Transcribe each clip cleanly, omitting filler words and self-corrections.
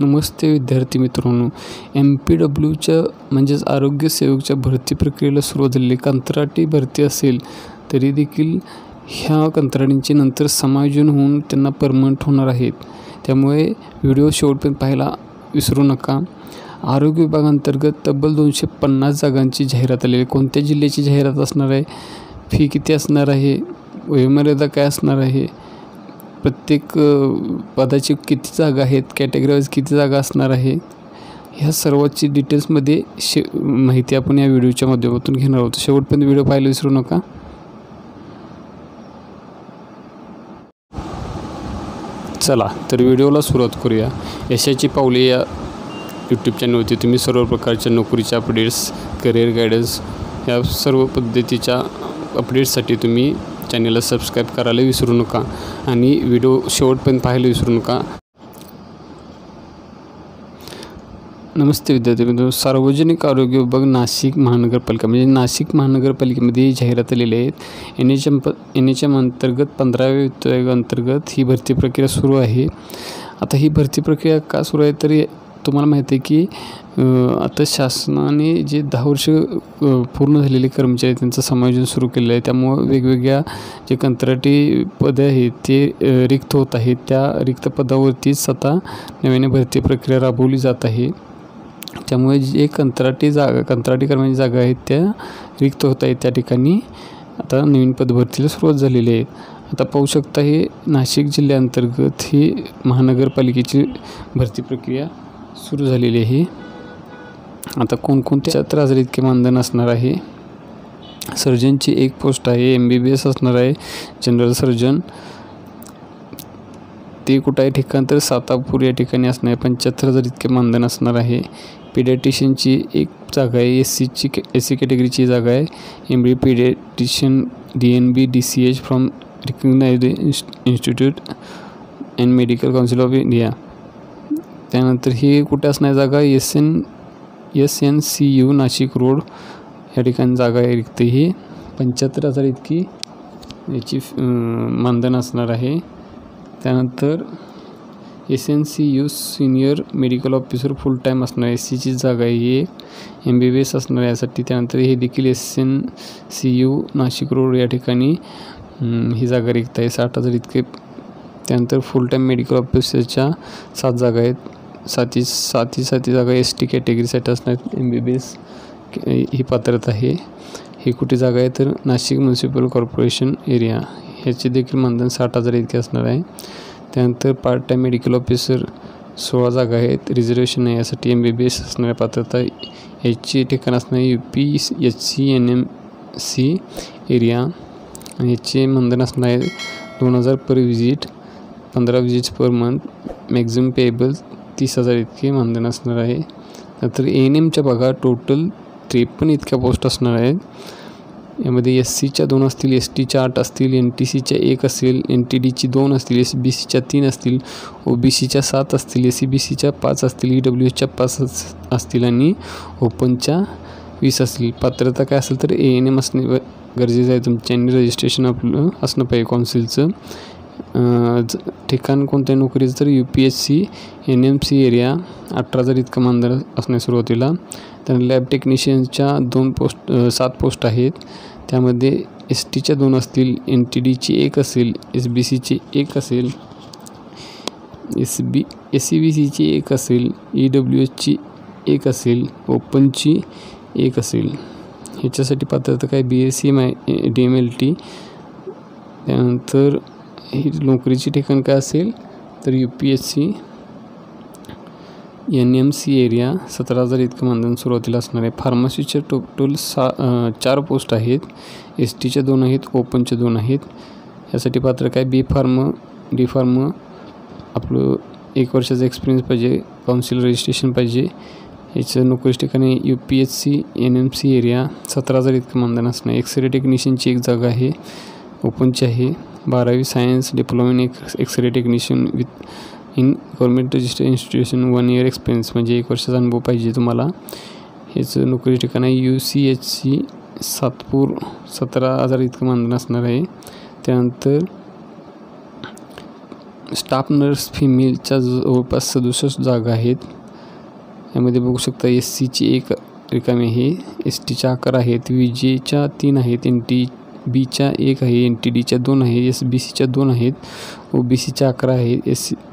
नमस्ते विद्यार्थी मित्रांनो, MPWच्या म्हणजेच आरोग्य सेवकच्या भरती प्रक्रियेला सुरुवात झालेली. कंत्राटी भरती असेल तरी देखील ह्या कंत्राटींचे नंतर समायोजन होऊन त्यांना परमनंट होणार आहेत. त्यामुळे व्हिडिओ शेवटपर्यंत पाहायला विसरू नका. आरोग्य विभागांतर्गत तब्बल 250 जागांची जाहिरात आलेली. कोणत्या जिल्ह्याची जाहिरात असणार आहे, फी किती असणार आहे, वयोमर्यादा काय असणार आहे, प्रत्येक पदाची किती जागा आहेत, कॅटेगरी वाईज किती जागा असणार आहे, ह्या सर्वाची डिटेल्समध्ये माहिती आपण या व्हिडिओच्या माध्यमातून घेणार आहोत. शेवटपर्यंत व्हिडिओ पाहायला विसरू नका. चला तर व्हिडिओला सुरुवात करूया. यशाची पावले या यूट्यूब चॅनलवरती तुम्ही सर्व प्रकारच्या नोकरीच्या अपडेट्स, करिअर गायडन्स या सर्व पद्धतीच्या अपडेट्ससाठी तुम्ही चॅनलला सबस्क्राईब करायला विसरू नका आणि व्हिडिओ शेवटपर्यंत पाहायला विसरू नका. नमस्ते विद्यार्थी मित्रांनो, सार्वजनिक आरोग्य विभाग नाशिक महानगरपालिका म्हणजे नाशिक महानगरपालिकेमध्ये जाहिरात आलेली आहेत. NHM अंतर्गत 15व्या वित्त आयोगाअंतर्गत ही भरती प्रक्रिया सुरू आहे. आता ही भरती प्रक्रिया का सुरू आहे तर तुम्हाला माहिती आहे की आता शासनाने जे 10 वर्ष पूर्ण झालेले कर्मचारी त्यांचं समायोजन सुरू केलेलं आहे. त्यामुळं वेगवेगळ्या जे कंत्राटी पदे आहेत ते रिक्त होत आहेत. त्या रिक्त पदावरतीच आता नव्याने भरती प्रक्रिया राबवली जात आहे. त्यामुळे जे कंत्राटी कर्मचारी जागा आहेत त्या रिक्त होत आहेत. त्या ठिकाणी आता नवीन पदभरतीला सुरुवात झालेली आहे. आता पाहू शकता हे नाशिक जिल्ह्याअंतर्गत ही महानगरपालिकेची भरती प्रक्रिया सुरू झालेली आहे. आता कोणकोणत्या 73,000 इतके मानधन असणार आहे. सर्जनची एक पोस्ट आहे, MBBS असणार आहे, जनरल सर्जन. ते कुठं आहे ठिकाण तर सातापूर या ठिकाणी असणार आहे. 75,000 इतके मानधन असणार आहे. पिडियाट्रिशियनची एक जागा आहे, SC कॅटेगरीची जागा आहे. MD paediatrician DNB DCH from recognised institute and medical council of India. त्यानंतर ही कुठे असणार जागा SNCU नाशिक रोड या ठिकाणी जागा आहे रिक्त. ही 75,000 इतकी याची मानधन असणार आहे. त्यानंतर SNCU सिनियर मेडिकल ऑफिसर फुल टाईम असणार आहे. SCची जागा आहे ही. MBBS असणार आहे यासाठी. त्यानंतर हे देखील SNCU नाशिक रोड या ठिकाणी ही जागा रिक्त आहे, 60,000 इतके. त्यानंतर फुल टाईम मेडिकल ऑफिसरच्या 7 जागा आहेत. साती जागा ST कॅटेगरीसाठी असणार आहेत. MBBS ही पात्रता आहे. ही कुठे जागा आहे तर नाशिक म्युन्सिपल कॉर्पोरेशन एरिया. ह्याचे देखील मानधन 60,000 इतके असणार आहे. त्यानंतर पार्ट टाईम मेडिकल ऑफिसर 16 जागा आहेत. रिझर्वेशन आहे यासाठी. MBBS असणाऱ्या पात्रता. याची ठिकाण असणार UP SC NMC एरिया. आणि याचे मानधन असणार आहे 2,000 per visit, 15 visits per month. Maximum payable 30,000 इतके मानधन असणार आहे. नंतर ANMच्या बघा टोटल 53 इतक्या पोस्ट असणार आहेत. यामध्ये SCच्या 2 असतील, STच्या 8 असतील, NTCच्या 1 असेल, NTDची 2 असतील, SBCच्या 3 असतील, OBCच्या 7 असतील, SCBCच्या 5 असतील, EWSच्या 5 असतील आणि ओपनच्या 20 असतील. पात्रता काय असेल तर ANM असणे गरजेचं आहे तुमच्या आणि रजिस्ट्रेशन आपलं असणं पाहिजे काउन्सिलचं. ठिकाण कोणत्या नोकरीचं तर UPSC NMC एरिया. 18,000 इतकं मानधन असणे सुरुवातीला. त्यानंतर लॅब टेक्निशियनच्या 7 पोस्ट आहेत. त्यामध्ये STच्या 2 असतील, NTDची 1 असेल, SBCची 1 असेल, SCBCची 1 असेल, EWSची 1 असेल, ओपनची 1 असेल. ह्याच्यासाठी पात्रता काय BSc DMLT. त्यानंतर ही नोकरीची ठिकाण काय असेल तर UPSC NMC एरिया. 17,000 इतकं मानधन सुरुवातीला असणार आहे. फार्मसीचे टोटल 4 पोस्ट आहेत. STच्या 2 आहेत, ओपनच्या 2 आहेत. यासाठी पात्र काय B फार्म D फार्म. आपलं 1 वर्षाचा एक्सपिरियन्स पाहिजे, काउन्सिल रजिस्ट्रेशन पाहिजे. याचं नोकरीच्या ठिकाणी UPSC NMC एरिया. 17,000 इतकं मानधन असणार. एक्सरे टेक्निशियनची 1 जागा आहे, ओपनची आहे. 12वी science diploma in X ray technician with in government registered institution 1 year experience म्हणजे 1 वर्षाचा अनुभव पाहिजे तुम्हाला. ह्याचं नोकरी ठिकाण आहे UCHC सातपूर. 17,000 इतकं मानधन असणार आहे. त्यानंतर स्टाफ नर्स फिमेलच्या जवळपास 67 जागा आहेत. यामध्ये बघू शकता SCची 1 रिकामी आहे, STच्या 11 आहेत, VJच्या 3 आहेत, NTBच्या 1 आहे, NTDच्या 2 आहे, SBCच्या 2 आहेत, OBCच्या 11 आहेत,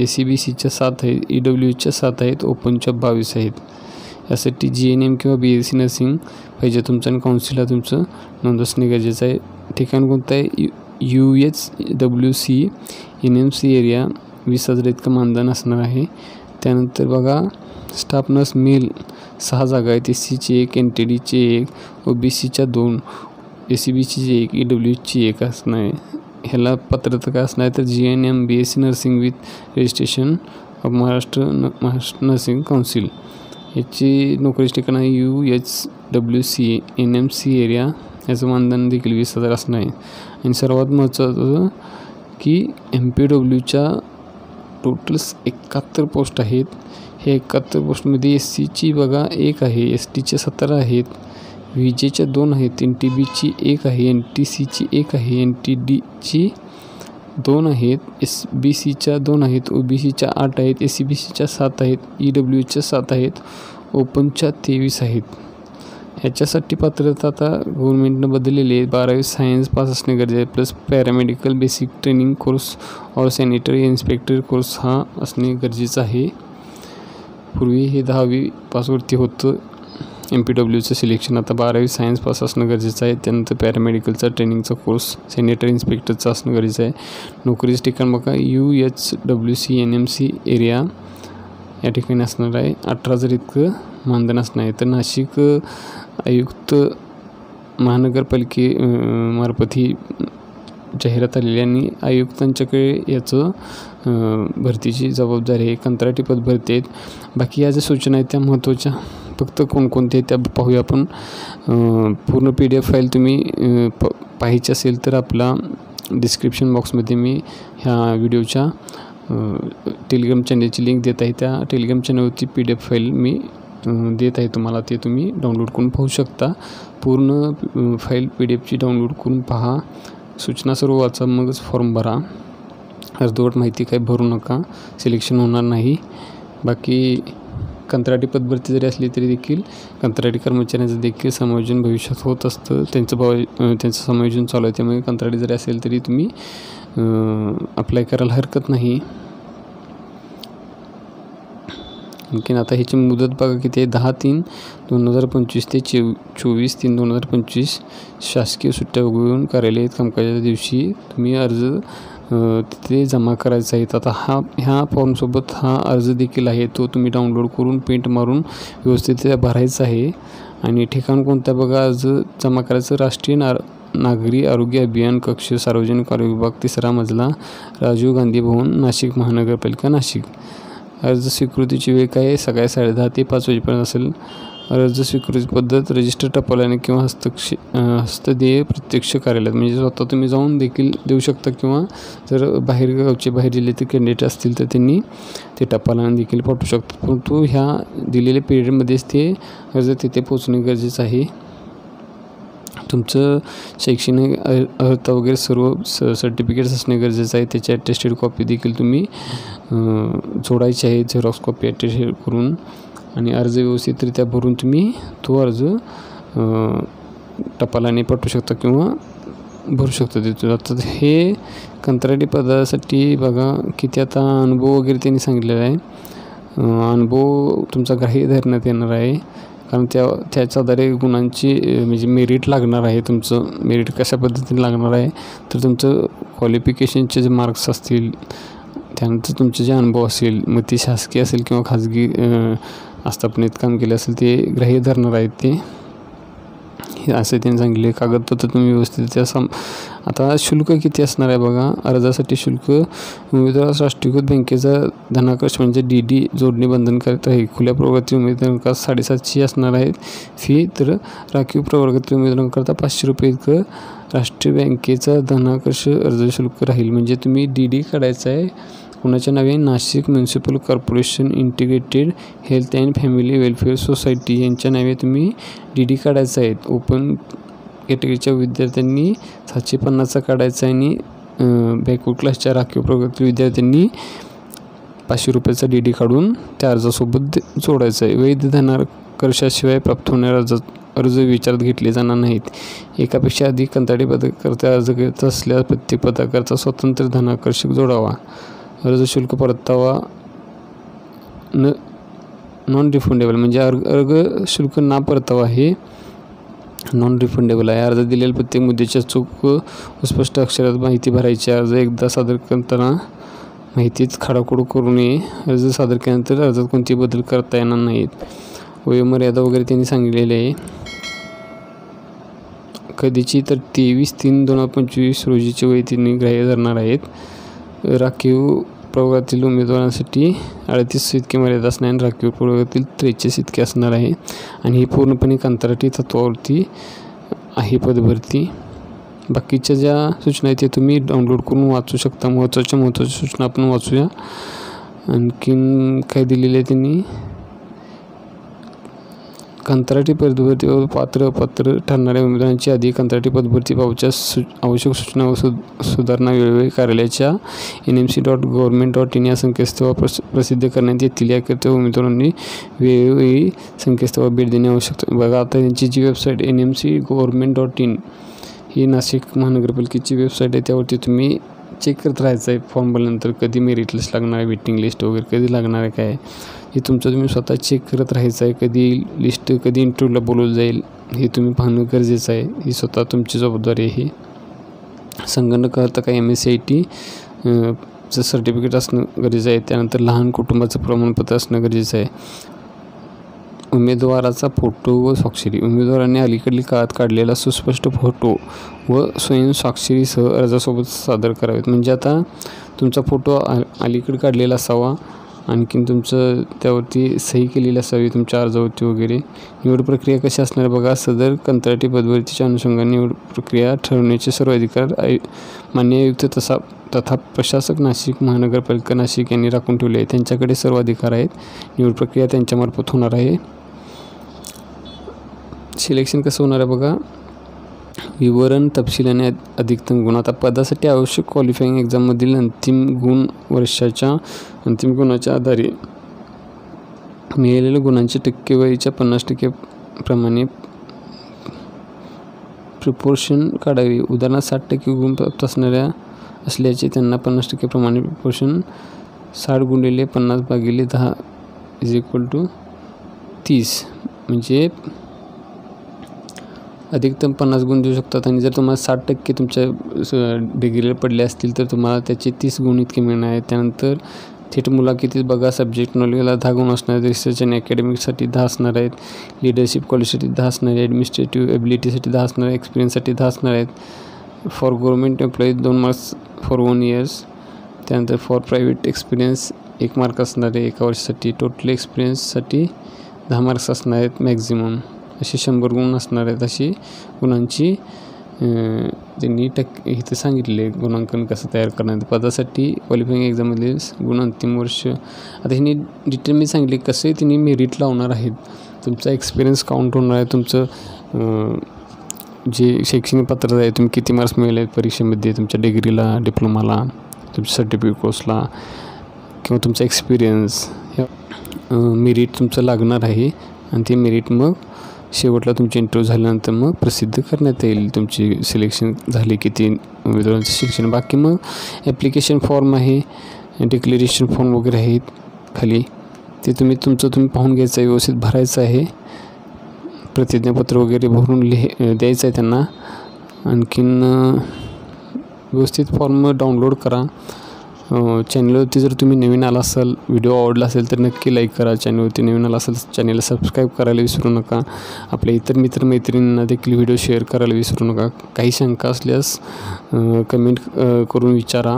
SCBCच्या 7 आहेत, EWHच्या 7 आहेत, ओपनच्या 22 आहेत. यासाठी GNM किंवा BSc नर्सिंग पाहिजे तुमचं आणि काउन्सिलला तुमचं नोंद असणे गरजेचं आहे. ठिकाण कोणतं आहे? UHWC NMC area. 20,000 इतकं मानधन असणार आहे. त्यानंतर बघा स्टाफ नर्स मेल 6 जागा आहेत. SCची 1, NTDची 1, OBCच्या 2, SCBची 1, EWHची 1 असणार आहे. ह्याला पात्रता काय असणार आहे तर GNM BSc nursing with registration of Maharashtra nursing council. याची नोकरीची ठिकाण आहे UHWC NMC एरिया. याचं मानधन देखील 20,000 असणार आहे. आणि सर्वात महत्त्वाचं की MPWच्या टोटल 71 पोस्ट आहेत. हे 71 पोस्टमध्ये SCची बघा 1 आहे, STच्या 17 आहेत, VJच्या 2 आहेत, NTBची 1 आहे, NTCची 1 आहे, NTDची 2 आहेत, SBCच्या 2 आहेत, OBCच्या 8 आहेत, SCBCच्या 7 आहेत, EWHच्या 7 आहेत, ओपनच्या 23 आहेत. ह्याच्यासाठी पात्रता आता गव्हर्नमेंटनं बदललेली आहे. 12वी सायन्स पास असणे गरजेचे आहे, plus paramedical basic training course और सॅनिटरी इन्स्पेक्टर कोर्स हा असणे गरजेचं आहे. पूर्वी हे 10वी पासवरती होतं MPWचं सिलेक्शन. आता 12वी सायन्स पास असणं गरजेचं आहे. त्यानंतर पॅरामेडिकलचा ट्रेनिंगचा कोर्स सॅनिटरी इन्स्पेक्टरचा असणं गरजेचं आहे. नोकरीचं ठिकाण बघा UHWC NMC एरिया या ठिकाणी असणार आहे. 18,000 इतकं मानधन असणार आहे. तर नाशिक आयुक्त महानगरपालिके मार्फत ही जाहिरात आलेली आणि आयुक्तांच्याकडे याचं भरतीची जबाबदारी आहे. कंत्राटी पद भरती आहेत. बाकी या ज्या सूचना आहेत त्या महत्त्वाच्या फक्त कोणकोणते त्या पाहूया आपण. पूर्ण PDF फाईल तुम्ही पाहायची असेल तर आपला डिस्क्रिप्शन बॉक्समध्ये मी ह्या व्हिडिओच्या टेलिग्राम चॅनलची लिंक देत आहे. त्या टेलिग्राम चॅनलवरती PDF फाईल मी देत आहे तुम्हाला, ते तुम्ही डाउनलोड करून पाहू शकता. पूर्ण फाईल PDFची डाउनलोड करून पहा, सूचना सर्व वाचा, मगच फॉर्म भरा. अर्धवट माहिती काही भरू नका, सिलेक्शन होणार नाही. बाकी कंत्राटी पदभरती जरी असली तरी देखील कंत्राटी कर्मचाऱ्यांचं देखील समायोजन भविष्यात होत असतं. त्यांचं समायोजन चालू आहे. त्यामुळे कंत्राटी जरी असेल तरी तुम्ही अप्लाय करायला हरकत नाही. आणखीन आता ह्याची मुदत बघा किती आहे. 10/3/2025 ते 24/3/2025 शासकीय सुट्ट्या वगळून कार्यालयीन कामकाजाच्या दिवशी तुम्ही अर्ज तिथे जमा करायचा आहे. आता ह्या फॉर्मसोबत हा अर्ज देखील आहे, तो तुम्ही डाउनलोड करून प्रिंट मारून व्यवस्थित भरायचा आहे. आणि ठिकाण कोणतं बघा, अर्ज जमा करायचं राष्ट्रीय नागरी आरोग्य अभियान कक्ष, सार्वजनिक आरोग्य विभाग, 3रा मजला, राजीव गांधी भवन, नाशिक, महानगरपालिका नाशिक. अर्ज स्वीकृतीची वेळ काय आहे? सकाळी 10:30 ते 5 वाजेपर्यंत असेल. अर्ज स्वीकृती पद्धत रजिस्टर टपालाने किंवा हस्तदेय प्रत्यक्ष कार्यालयात, म्हणजे स्वतः तुम्ही जाऊन देखील देऊ शकता किंवा जर बाहेर जिल्ह्यातील कॅन्डिडेट असतील तर त्यांनी ते टपालाने देखील पाठवू शकतात. परंतु ह्या दिलेल्या पिरियडमध्येच ते अर्ज तिथे पोचणे गरजेचं आहे. तुमचं शैक्षणिक अर्हता वगैरे सर्व सर्टिफिकेट्स असणे गरजेचं आहे. त्याची अटेस्टेड कॉपी देखील तुम्ही जोडायची आहे, झेरॉक्स कॉपी अटेस्टेड करून. आणि अर्ज व्यवस्थितरित्या भरून तुम्ही तो अर्ज टपालाने पाठवू शकता किंवा भरू शकता तिथून. आता हे कंत्राटी पदासाठी बघा किती आता अनुभव वगैरे त्यांनी सांगितलेला आहे. अनुभव तुमचा ग्राह्य धरण्यात येणार आहे, कारण त्याच्या आधारे गुणांची म्हणजे मेरिट लागणार आहे. तुमचं मेरिट कशा पद्धतीने लागणार आहे तर तुमचं क्वालिफिकेशनचे जे मार्क्स असतील, त्यानंतर तुमचे जे अनुभव असेल, मग ते शासकीय असेल किंवा खाजगी आस्थापनेत काम केले असेल ते ग्राह्य धरणार आहेत. ते असे त्यांनी सांगितले. कागदपत्र तुम्ही व्यवस्थित आता शुल्क किती असणार आहे बघा. अर्जासाठी शुल्क उमेदवारास राष्ट्रीयकृत बँकेचा धनाकर्ष म्हणजे DD जोडणे बंधनकारक आहे. खुल्या प्रवर्गातील उमेदवारांकरता 750 असणार आहेत फी. तर राखीव प्रवर्गातील उमेदवारांकरता 500 रुपये इतकं राष्ट्रीय बँकेचा धनाकर्ष अर्ज शुल्क राहील. म्हणजे तुम्ही DD काढायचं आहे. कुणाच्या नावे? Nashik municipal corporation integrated health and family welfare society यांच्या नावे तुम्ही DD काढायचं आहे. ओपन कॅटेगरीच्या विद्यार्थ्यांनी 750चा काढायचा आहे आणि बॅकवर्ड क्लासच्या राखीव प्रवर्गातील विद्यार्थ्यांनी 500 रुपयाचा DD काढून त्या अर्जासोबत जोडायचा आहे. वैध धनाकर्षाशिवाय प्राप्त होणारे अर्ज विचारात घेतले जाणार नाहीत. एकापेक्षा अधिक कंत्राटी पदकर्ते अर्ज करत असल्यास प्रत्येक पदकर्त्याचा स्वतंत्र धनाकर्षक जोडावा. अर्ज शुल्क परतावा नॉन रिफंडेबल म्हणजे अर्ज शुल्क ना परतावा हे नॉन रिफंडेबल आहे. अर्ज दिलेल्या प्रत्येक मुद्द्याच्या चूक व स्पष्ट अक्षरात माहिती भरायची. अर्ज एकदा सादर करताना माहितीच खाडाखोड करू नये. अर्ज सादर केल्यानंतर अर्जात कोणतेही बदल करता येणार नाहीत. वयोमर्यादा वगैरे त्यांनी सांगितलेले आहे. कधीची तर 23/3/2025 रोजीचे वय त्यांनी ग्राह्य धरणार आहेत. राखीव प्रवर्गातील उमेदवारांसाठी 38 इतकी मर्यादा असणार आहे. राखीव प्रवर्गातील 43 इतकी असणार आहे आणि ही पूर्णपणे कंत्राटी तत्वावरती आहे पदभरती. बाकीच्या ज्या सूचना आहेत ते तुम्ही डाउनलोड करून वाचू शकता. महत्त्वाच्या सूचना आपण वाचूया. आणखीन काय दिलेले आहे त्यांनी, कंत्राटी पदभरतीवर पात्र ठरणाऱ्या उमेदवारांची आधी कंत्राटी पदभरतीबाबतच्या आवश्यक सूचना व सुधारणा वेळोवेळी कार्यालयाच्या nmc.government.in या संकेतस्थळावर प्रसिद्ध करण्यात येतील. याकरिता उमेदवारांनी वेळोवेळी संकेतस्थळावर भेट देणे आवश्यक आहे. बघा आता त्यांची जी वेबसाईट nmc.government.in ही नाशिक महानगरपालिकेची वेबसाईट आहे. त्यावरती तुम्ही चेक करत राहायचं आहे फॉर्म भरल्यानंतर कधी मेरिट लिस्ट लागणार आहे, वेटिंग लिस्ट वगैरे कधी लागणार आहे काय हे तुमचं तुम्ही स्वतः चेक करत राहायचं आहे. कधी लिस्ट कधी इंटरव्ह्यूला बोलवलं जाईल हे तुम्ही पाहणं गरजेचं आहे. ही स्वतः तुमची जबाबदारी आहे. संगणक आता काय MSCIT चं सर्टिफिकेट असणं गरजेचं आहे. त्यानंतर लहान कुटुंबाचं प्रमाणपत्र असणं गरजेचं आहे. उमेदवाराचा फोटो व स्वाक्षरी. उमेदवाराने अलीकडील काळात काढलेला सुस्पष्ट फोटो व स्वयं स्वाक्षरीसह अर्जासोबत सादर करावेत. म्हणजे आता तुमचा फोटो अलीकडे काढलेला असावा, आणखीन तुमचं त्यावरती सही केलेली असावी तुमच्या अर्जावरती वगैरे. निवड प्रक्रिया कशी असणार बघा. सदर कंत्राटी पदभरतीच्या अनुषंगाने निवड प्रक्रिया ठरवण्याचे सर्व अधिकार मान्य आयुक्त तथा प्रशासक नाशिक महानगरपालिका नाशिक यांनी राखून ठेवले आहे. त्यांच्याकडे सर्व अधिकार आहेत. निवड प्रक्रिया त्यांच्यामार्फत होणार आहे. सिलेक्शन कसं होणार आहे बघा. विवरण तपशील आणि अधिकतम गुण. आता पदासाठी आवश्यक क्वालिफाईंग एक्झाममधील अंतिम गुण वर्षाच्या अंतिम गुणाच्या आधारे मिळालेल्या गुणांची टक्केवारीच्या 50% प्रमाणे प्रिपोर्शन काढावी. उदाहरणार्थ 60% गुण प्राप्त असल्याचे त्यांना 50% प्रमाणे प्रिपोर्शन 60 × 50/10 = 30 म्हणजे अधिकतम 50 गुण देऊ शकतात. आणि जर तुम्हाला 60% तुमच्या डिग्रीला पडले असतील तर तुम्हाला त्याचे 30 गुण इतके मिळणार आहेत. त्यानंतर थेट मुलाखतीत बघा. सब्जेक्ट नॉलेजला 10 गुण असणार आहेत. रिसर्च आणि अकॅडमिकसाठी 10 असणार आहेत. लिडरशिप क्वालिटीसाठी 10 असणार आहेत. ॲडमिनिस्ट्रेटिव्ह एबिलिटीसाठी 10 असणार आहे. एक्सपिरियन्ससाठी 10 असणार आहेत. For government employee 2 marks for 1 year. त्यानंतर फॉर प्रायव्हेट एक्सपिरियन्स 1 मार्क असणार आहे एका वर्षासाठी. टोटल एक्सपिरियन्ससाठी 10 मार्क्स असणार आहेत मॅक्झिमम. असे 100 गुण असणार आहेत. अशी गुणांची त्यांनी इथं सांगितले गुणांकन कसं तयार करण्यात. पदासाठी क्वालिफाईंग एक्झाममध्ये गुण अंतिम वर्ष. आता ह्यांनी डिटेल मी सांगितले कसं त्यांनी मेरिट लावणार आहेत. तुमचा एक्सपिरियन्स काउंट होणार आहे. तुमचं जे शैक्षणिक पात्रता आहे, तुम्ही किती मार्क्स मिळाले आहेत परीक्षेमध्ये, तुमच्या डिग्रीला, डिप्लोमाला, तुमच्या सर्टिफिकेट कोर्सला किंवा तुमचा एक्सपिरियन्स मेरिट तुमचं लागणार आहे. आणि ते मेरिट मग शेवटला तुमचे इंटरव्ह्यू झाल्यानंतर मग प्रसिद्ध करण्यात येईल. तुमची सिलेक्शन झाली किती उमेदवारांचं शिक्षण. बाकी मग ॲप्लिकेशन फॉर्म आहे, डिक्लेरेशन फॉर्म वगैरे आहेत खाली, ते तुम्ही पाहून घ्यायचं आहे, व्यवस्थित भरायचं आहे. प्रतिज्ञापत्र वगैरे भरून द्यायचं आहे त्यांना. आणखीन व्यवस्थित फॉर्म डाउनलोड करा. चॅनलवरती जर तुम्ही नवीन आला असाल, व्हिडिओ आवडला असेल तर नक्की लाईक करा. चॅनलवरती नवीन आला असेल चॅनलला सबस्क्राईब करायला विसरू नका. आपल्या इतर मित्रमैत्रिणींना देखील व्हिडिओ शेअर करायला विसरू नका. काही शंका असल्यास कमेंट करून विचारा.